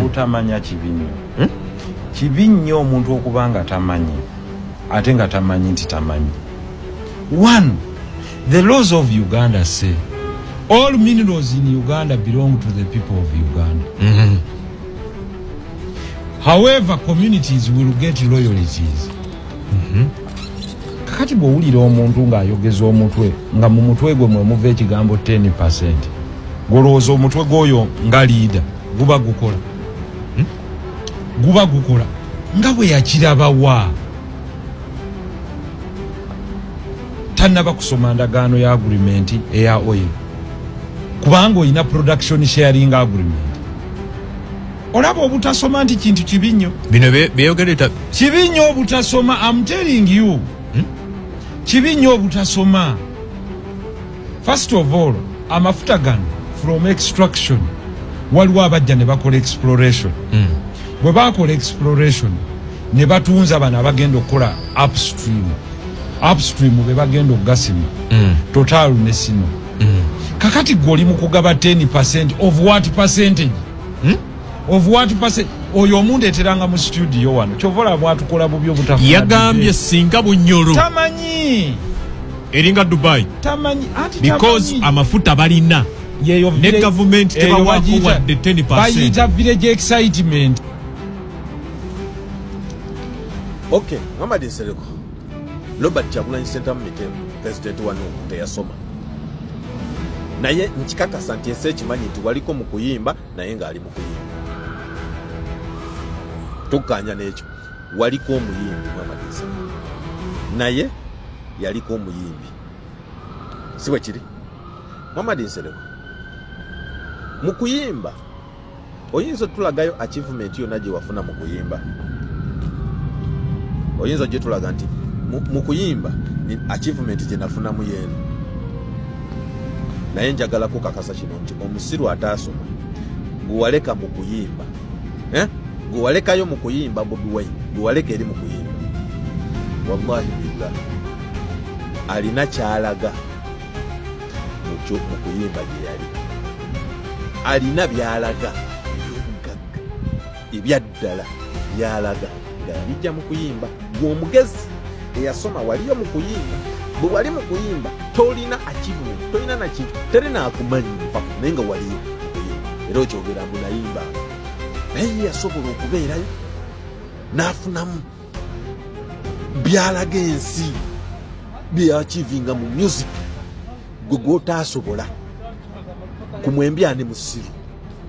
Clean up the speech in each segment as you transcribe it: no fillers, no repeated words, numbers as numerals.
Utamanya kibinyo. Kibinyo omuntu okubanga tamanyi. Ate nga tamanyi nti tamanyi. One, the laws of Uganda say all minerals in Uganda belong to the people of Uganda. However, communities will get royalties. Kakati bw'owulira omuntu ng'ayogeza omutwe nga mu mutwe gwe mwe muva ekigambo 10%. Golowooza omutwe gw'oyo nga liida guba gukola. Guba gukola nga bwe yakirabawa. Tannaba kusoma ndagaano ya agreement eya oil. Kubanga olina production sharing agreement. Olaba obutasoma nti kintu kibinyo. Bino beyogereta kibinyo obutasoma, I'm telling you. Kibinyo obutasoma. First of all, amafuta gano from extraction waliwo abajja ne bakola exploration. Bwe bakola exploration ne batunza bana abagenda okukola upstream be bagenda okugasima total ne sino. Kakati goli mu kugaba 10% of what percentage? Of what percent? Oyo omuntu eteranga mu studio wano kyovola bwatukola bubi obutafa. Yagambye singa bunyoro tamanyi eringa Dubai tamanyi ati because amafuta balina yeyo ne government tebawako wadde 10%. Bayita village excitement. Okay, Muhammad Nsereko. Robert Kyagulanyi Ssentamu Mitembo, president wano teyasoma. Naye nkikakasa nti ensi ekimanyi nti waliko mu kuyimba naye ng'ali mu kuyimba. Tukkaanya n'ekyo. Waliko omuyimbi Muhammad Nsereko. Naye yaliko omuyimbi. Si bwe kiri? Muhammad Nsereko. Mu kuyimba oyinza tulagayo achievement yonna gye wafuna mu kuyimba. Oyinza gye tulaga nti mu kuyimba ni achievement gye nafunamu yeno. Naye njagala kukakasa kino nti omusiru ataasoma guwaleka mu kuyimba. Guwalekayo mu kuyimba Bobi Wine. Guwaleka eri mu kuyimba. Wallahi billah. Alina kyalaga mu kuyimba gye yali. Alina byalaga eby'obugagga ebyaddala byalaga nga bijja mu kuyimba. Gw'omugezi eyasoma waliyo mu kuyimba. Bwe wali mu kuyimba tolina achievement, tolina na kintu, terina akumanyi mpaka naye nga waliyo mu kuyimba. Era okyogera mbu nayimba. Naye yasobola okubeerayo n'afunamu byalaga ensi by'achivinga mu music gwe gw'otaasobola ku mwembyane musiru.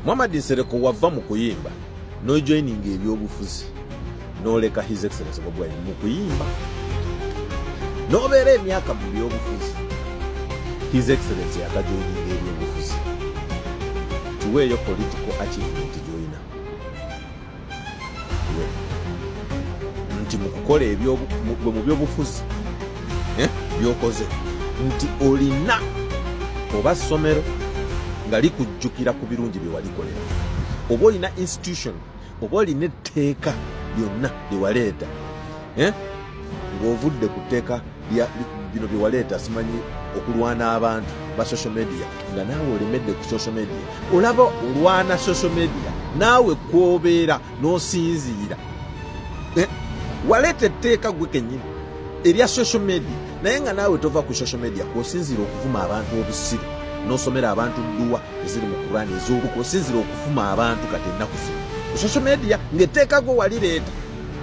Muhammad Nsereko wava mu kuyimba n'ojoininga ebyobufuzi n'oleka His Excellency Bobi Wine mu kuyimba n'obeera emyaka mu byobufuzi. His Excellency yakajoininga ebyobufuzi. Tuweeyo political achievement joina nti mu kukola mu byobufuzi byokoze nti olina oba ssomero nga likujjukira ku birungi bye walikolera, oba olina institution, oba olina etteeka lyonna lye waleeta ng'ovudde ku tteeka bino bye waleeta, simanyi okulwana abantu ba social media, nga naawe olemedde ku social media. Olaba olwana social media naawe kwobeera n'osinziira. Waleeta etteeka gwe kennyini erya social media naye nga naawe tova ku social media kw'osinziira okuvuma abantu obusiru n'osomera abantu dduwa eziri mu Qur'ani ez'oluku, osinziira okuvuma abantu kati ennaku zino ku social media ng'etteeka gwe walireeta.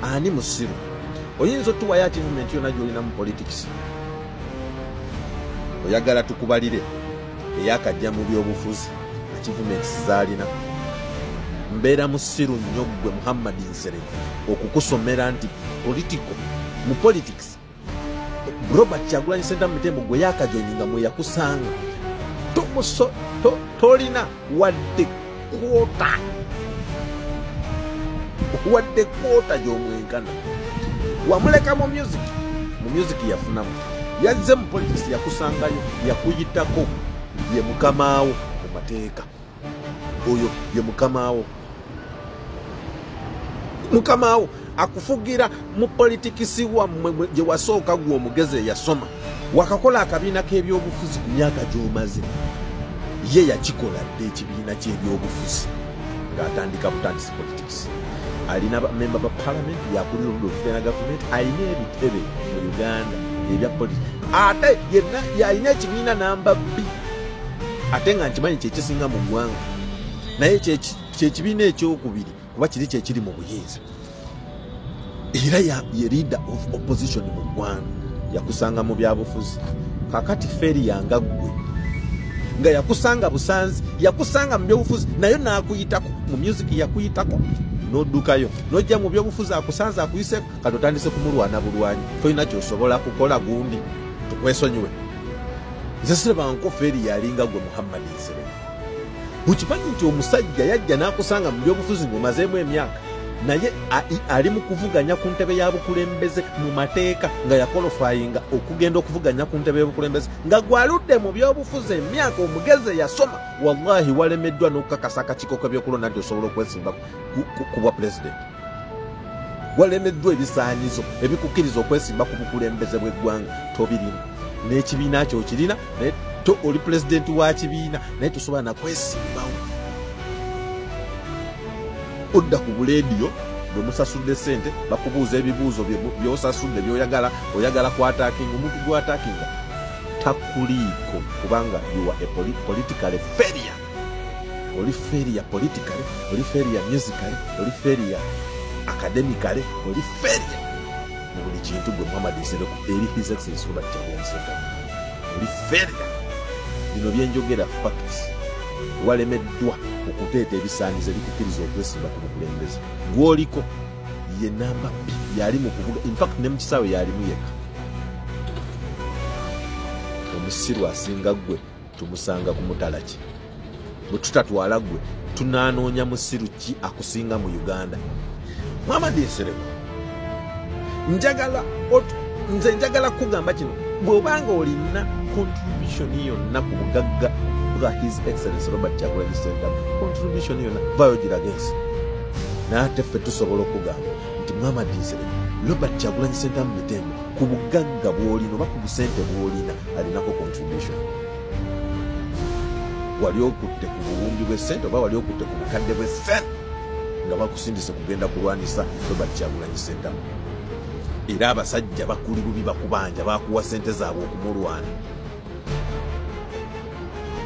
Ani musiru? Oyinza otuwayo achievement yonna gy'olina mu politics. Oyagala tukubalire eyakajja mu byobufuzi achievements zaalina. Mbeera musiru nnyo gwe Muhammad Nsereko okukusomera nti mu politics Robert Kyagulanyi Ssentamu Mitembo gwe yakajoininga mwe yakusanga tolina wadde kwota gy'omwenkana. Wamuleka mu music yafunamu, yazze mu politics yakusangayo, yakuyitako, ye mukamaawo mu mateeka. Oyo ye mukamaawo akufugira mu politics wammwe gye wasooka gwe omugezi yasoma. Wakakola akabiina k'ebyobufuzi ku myaka gy'omaze, ye yakikola dde ekibiina ky'ebyobufuzi ng'atandika butandisi politics. Alina member ba parliament yakulira oludda government, alina ebitebe mu Uganda ebya politics. Ate yenna yalina ekibiina namba B. Ate nga nkimanyi kyekisinga mu ggwanga. Naye kyekibiina ekyokubiri kuba kiri kyekiri mu buyinza. Era ye leader of opposition mu ggwanga yakusanga mu byabufuzi. Kakati feri yanga ggwe nga yakusanga busanzi, yakusanga mu byobufuzi, nayo naakuyitako mu music yakuyitako n'oddukayo n'ojja mu byobufuzi akusanze akuyise kati otandise kumulwana bulwanyi, tolina kyosobola kukola gundi tukwesonyiwe. Nze sirebanko feri yalinga gwe Muhammad Nsere. Ukimanyi nti omusajja yajja n'akusanga mu byobufuzi ng'omazeemu emyaka, naye ali mu kuvuganya ku ntebe ya bukulembeze mu mateeka nga yakolofayinga okugenda okuvuganya ku ntebe y'obukulembeze nga gwaludde mu byobufuzi emyaka omugeze yasoma. Wallahi walemeddwa n'okukakasa akakiiko k'ebyokulonda nti osobola okwesimba ku bwa pulezidenti. Walemeddwa ebisaanyizo ebikukkiriza okwesimba ku bukulembeze bw'eggwanga tobirina. N'ekibiina kyo kirina naye oli pulezidenti wa kibiina naye tosobola nakwesimbawo. Odda ku buleediyo bwe musasudde ssente bakubuuza ebibuuzo by'osasudde by'oyagala kwataakinga, omuntu gw'ataakinga takuliiko kubanga you are a politically failure. Oli failure politically, oli failure musically, oli failure academically, oli failure mu buli kintu gwe Muhammad Nsere eri His Excellency Robert Kyagulanyi Ssentamu. Oli failure. Bino byenjogera facts. Walemeddwa okuteeta ebisaanizo ebikukkiriza okwesimba ku bukulembeze. Gw'oliko ye namba B yali mu kuvuga, in fact ne mu kisaawe yalimu yekka. Omusiru asinga ggwe tumusanga ku mutala ki? Bwe tutatwala ggwe tunaanoonya musiru ki akusinga mu Uganda? Muhammad Nsere, nze njagala kugamba kino, bw'obanga olina contribution yonna ku bugagga bwa His Excellency Robert Kyagulanyi Ssentamu, contribution yonna vayo giragensi. N'ate ffe tusobola okugamba nti Muhammad Nsere, Robert Kyagulanyi Ssentamu Mitengo ku bugagga bw'olina oba ku busente bw'olina alinako contribution. Wali okutte ku buwumbi bw'essente oba wali okutte ku bukadde bw'essente nga bakusindise kugenda kulwanisa Robert Kyagulanyi Ssentamu. Era abasajja bakuli bubi bakubanja bakuwa ssente zaabwe okumulwana.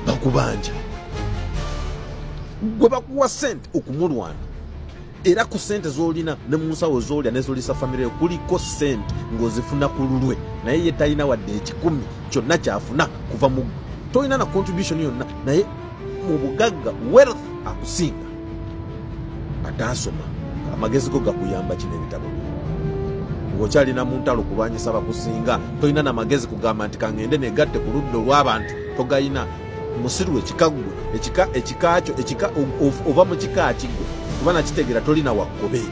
Bakubanja gwe bakuwa ssente okumulwana, era ku ssente z'olina ne mu nsawo z'olya n'ezolisa famire yo kuliko ssente ng'ozifuna ku lulwe, naye ye talina wadde ekikumi kyonna kyafuna kuva mu tolina na contribution yonna, naye mu bugagga wealth akusinga ataasoma. Amagezi go gakuyamba kino ebitabo ng'okyalina mu ntalo kulwanyisa bakusinga, tolina na magezi kugamba nti kangende negatte ku ludda olw'abantu togayina. Musiru ekikaggwe ekikakyo ova mu kika kiggwe kuba nakitegeera tolina wakkobe.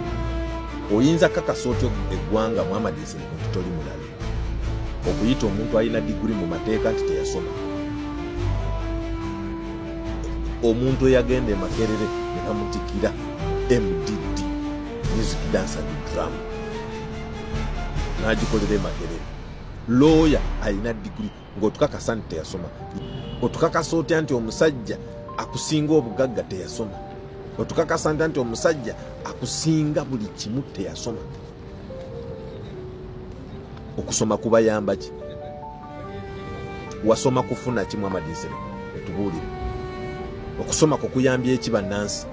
Oyinza kakasa otyo eggwanga Muhammad Nsere nti toli mulala. Okuyita omuntu alina diguri mu mateeka nti teyasoma, omuntu eyagenda e Makerere ne bamutikira MDD, music dance and drama, n'agikolera e Makerere. Lawyer alina diguri ng'otukakasa nti teyasoma. Otukakasa otya nti omusajja akusinga obugagga teyasoma? Otukakasa nti omusajja akusinga buli kimu teyasoma? Okusoma kubayamba ki? Wasoma kufuna ki Muhammad Nsere? Etubuulire. Okusoma kukuyambye eki bannansi?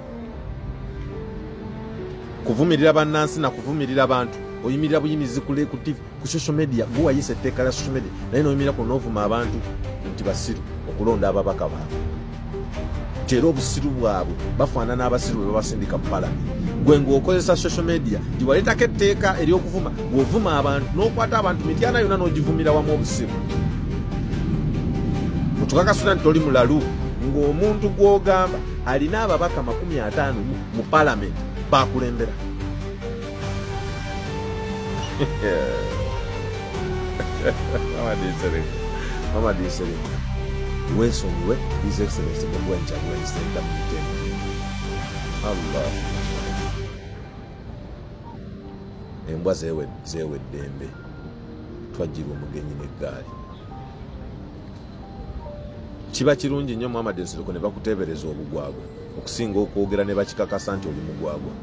Kuvumirira bannansi na kuvumirira abantu. Oyimirira buyimizi ku TV, ku social media, gwe wayise etteeka lya social media, naye n'oyimirira ku n'ovuma abantu nti basiru okulonda ababaka baabwe. Era obusiru bwabwe bafaanana abasiru bwe babasindika mu palamenti. Gwe ng'okozesa social media giwaleetako etteeka ery'okuvuma, ng'ovuma abantu n'okwata abantu mityana yonna n'ogivumira wamu obusiru. Otukakasuna nti toli mulalu ng'omuntu gw'ogamba alina ababaka 50 mu palamenti baakulembera. Muhammad Nsere, weesonyiwe His Excellency Robert Kyagulanyi Ssentamu Mitengo. Allah, embwa zeewedde embe, twajjira omugenyi n'eggaali. Kiba kirungi nnyo Muhammad Nsere ne bakuteebereza obugwagwa. okusinga okwogera ne bakikakasa nti oli mugwagwa.